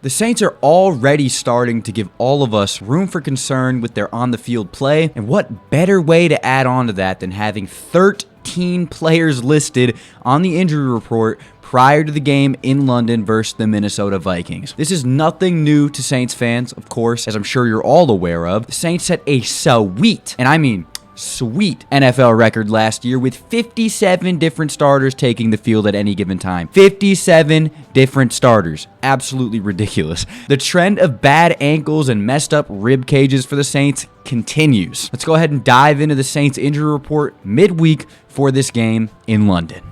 The Saints are already starting to give all of us room for concern with their on-the-field play, and what better way to add on to that than having 13 players listed on the injury report prior to the game in London versus the Minnesota Vikings. This is nothing new to Saints fans, of course, as I'm sure you're all aware of. The Saints set a sweet, and I mean sweet, NFL record last year with 57 different starters taking the field at any given time. 57 different starters. Absolutely ridiculous. The trend of bad ankles and messed up rib cages for the Saints continues. Let's go ahead and dive into the Saints injury report midweek for this game in London.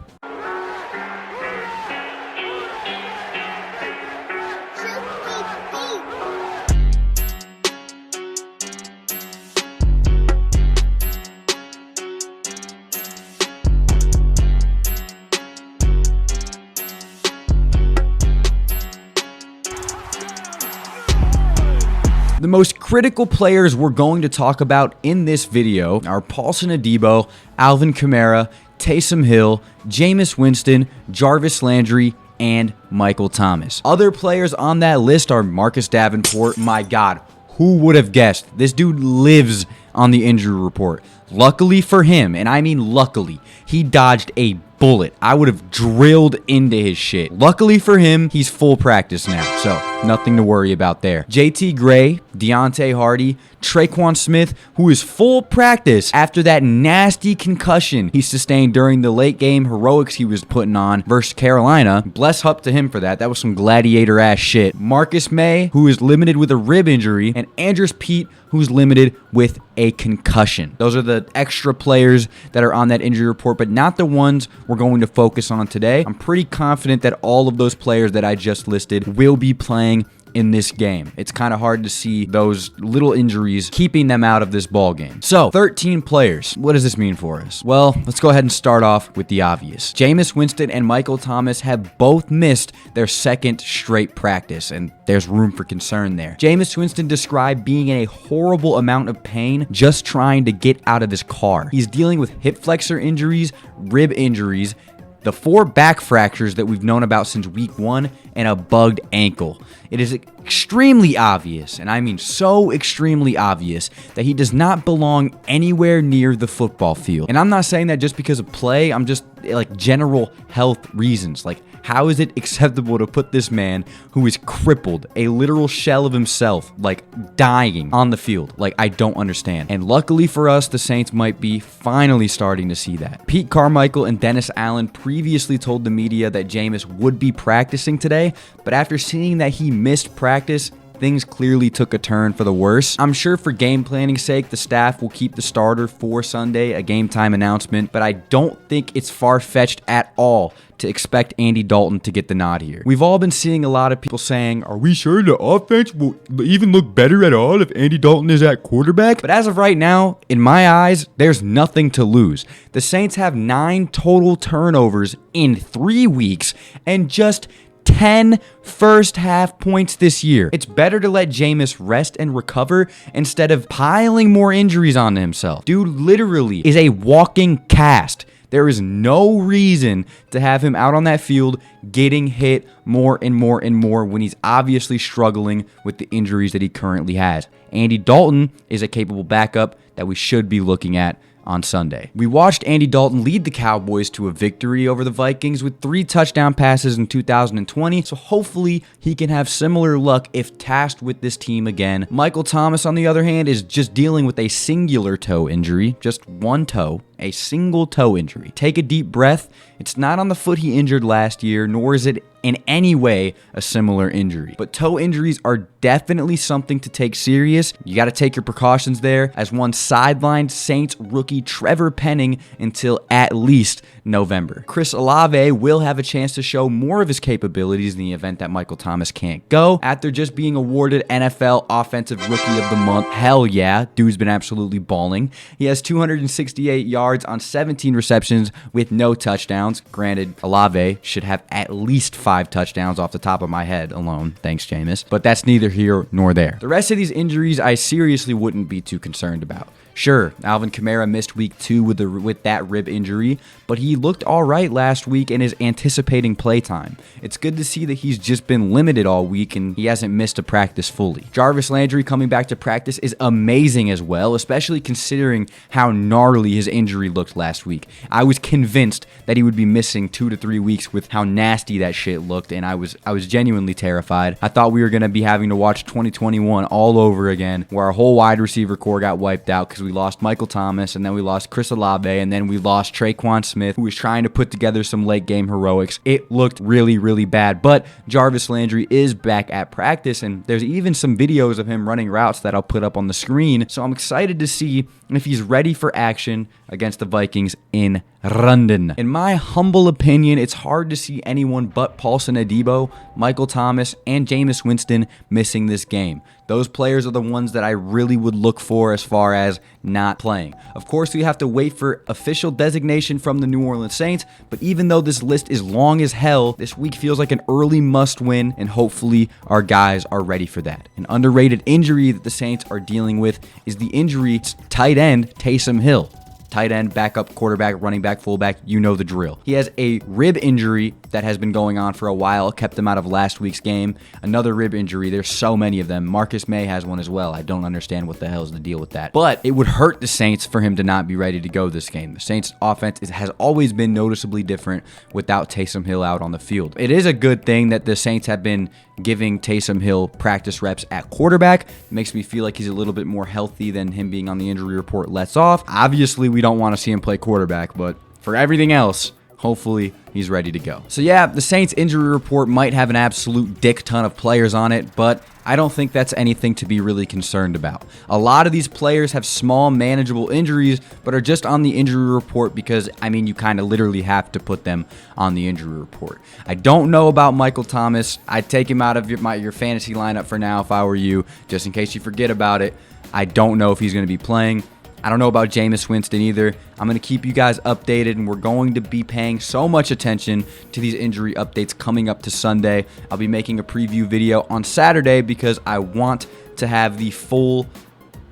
The most critical players we're going to talk about in this video are Paulson Adebo, Alvin Kamara, Taysom Hill, Jameis Winston, Jarvis Landry, and Michael Thomas. Other players on that list are Marcus Davenport. My God, who would have guessed? This dude lives on the injury report. Luckily for him, and I mean luckily, he dodged a bullet. I would have drilled into his shit. Luckily for him, he's full practice now, so nothing to worry about there. JT Gray, Deontay Hardy, Traquan Smith, who is full practice after that nasty concussion he sustained during the late game heroics he was putting on versus Carolina. Bless up to him for that. That was some gladiator ass shit. Marcus May, who is limited with a rib injury, and Andres Pete, who's limited with a concussion. Those are the extra players that are on that injury report, but not the ones we're going to focus on today. I'm pretty confident that all of those players that I just listed will be playing in this game. It's kind of hard to see those little injuries keeping them out of this ball game. So, 13 players. What does this mean for us? Well, let's go ahead and start off with the obvious. Jameis Winston and Michael Thomas have both missed their second straight practice, and there's room for concern there. Jameis Winston described being in a horrible amount of pain just trying to get out of his car. He's dealing with hip flexor injuries, rib injuries, the 4 back fractures that we've known about since week 1, and a bugged ankle. It is extremely obvious, and I mean so extremely obvious, that he does not belong anywhere near the football field. And I'm not saying that just because of play, I'm just like general health reasons. Like, how is it acceptable to put this man who is crippled, a literal shell of himself, like dying on the field? Like, I don't understand. And luckily for us, the Saints might be finally starting to see that. Pete Carmichael and Dennis Allen previously told the media that Jameis would be practicing today, but after seeing that he missed practice, things clearly took a turn for the worse. I'm sure for game planning's sake, the staff will keep the starter for Sunday, a game time announcement, but I don't think it's far-fetched at all to expect Andy Dalton to get the nod here. We've all been seeing a lot of people saying, are we sure the offense will even look better at all if Andy Dalton is at quarterback? But as of right now, in my eyes, there's nothing to lose. The Saints have 9 total turnovers in 3 weeks and just 10 first half points this year. It's better to let Jameis rest and recover instead of piling more injuries onto himself. Dude literally is a walking cast. There is no reason to have him out on that field getting hit more and more and more when he's obviously struggling with the injuries that he currently has. Andy Dalton is a capable backup that we should be looking at on Sunday. We watched Andy Dalton lead the Cowboys to a victory over the Vikings with 3 touchdown passes in 2020, so hopefully he can have similar luck if tasked with this team again. Michael Thomas, on the other hand, is just dealing with a singular toe injury, just one toe, a single toe injury. Take a deep breath. It's not on the foot he injured last year, nor is it in any way a similar injury. But toe injuries are definitely something to take serious. You got to take your precautions there, as one sidelined Saints rookie Trevor Penning until at least November. Chris Olave will have a chance to show more of his capabilities in the event that Michael Thomas can't go, after just being awarded NFL Offensive Rookie of the Month. Hell yeah, dude's been absolutely balling. He has 268 yards on 17 receptions with no touchdowns. Granted, Olave should have at least 5 touchdowns off the top of my head alone. Thanks, Jameis. But that's neither here nor there. The rest of these injuries I seriously wouldn't be too concerned about. Sure, Alvin Kamara missed week 2 with that rib injury, but he looked all right last week and is anticipating playtime. It's good to see that he's just been limited all week and he hasn't missed a practice fully. Jarvis Landry coming back to practice is amazing as well, especially considering how gnarly his injury looked last week. I was convinced that he would be missing 2 to 3 weeks with how nasty that shit looked, and I was genuinely terrified. I thought we were going to be having to watch 2021 all over again, where our whole wide receiver core got wiped out because we lost Michael Thomas, and then we lost Chris Olave, and then we lost Traquan Smith, who was trying to put together some late game heroics. It looked really, really bad, but Jarvis Landry is back at practice, and there's even some videos of him running routes that I'll put up on the screen, so I'm excited to see if he's ready for action against the Vikings in London. In my humble opinion, it's hard to see anyone but Paulson Adebo, Michael Thomas, and Jameis Winston missing this game. Those players are the ones that I really would look for as far as not playing. Of course, we have to wait for official designation from the New Orleans Saints, but even though this list is long as hell, this week feels like an early must-win, and hopefully our guys are ready for that. An underrated injury that the Saints are dealing with is the injury to tight end Taysom Hill. Tight end, backup, quarterback, running back, fullback, you know the drill. He has a rib injury that has been going on for a while, kept him out of last week's game. Another rib injury, there's so many of them. Marcus May has one as well. I don't understand what the hell is the deal with that. But it would hurt the Saints for him to not be ready to go this game. The Saints offense has always been noticeably different without Taysom Hill out on the field. It is a good thing that the Saints have been giving Taysom Hill practice reps at quarterback. It makes me feel like he's a little bit more healthy than him being on the injury report lets off. Obviously, we don't want to see him play quarterback, but for everything else, hopefully he's ready to go. So yeah, the Saints injury report might have an absolute dick ton of players on it, but I don't think that's anything to be really concerned about. A lot of these players have small, manageable injuries, but are just on the injury report because, I mean, you kind of literally have to put them on the injury report. I don't know about Michael Thomas. I'd take him out of your fantasy lineup for now if I were you, just in case you forget about it. I don't know if he's going to be playing. I don't know about Jameis Winston either. I'm going to keep you guys updated, and we're going to be paying so much attention to these injury updates coming up to Sunday. I'll be making a preview video on Saturday because I want to have the full,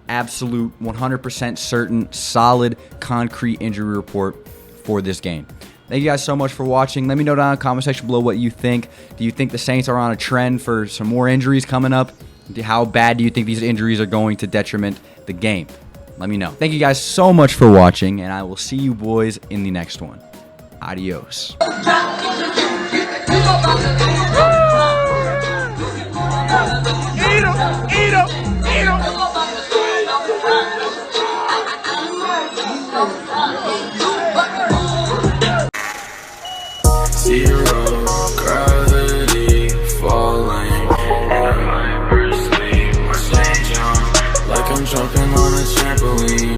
absolute, 100% certain, solid, concrete injury report for this game. Thank you guys so much for watching. Let me know down in the comment section below what you think. Do you think the Saints are on a trend for some more injuries coming up? How bad do you think these injuries are going to detriment the game? Let me know. Thank you guys so much for watching, and I will see you boys in the next one. Adios. Zero gravity falling in my sleep. My stage on like I'm jumping on a trampoline.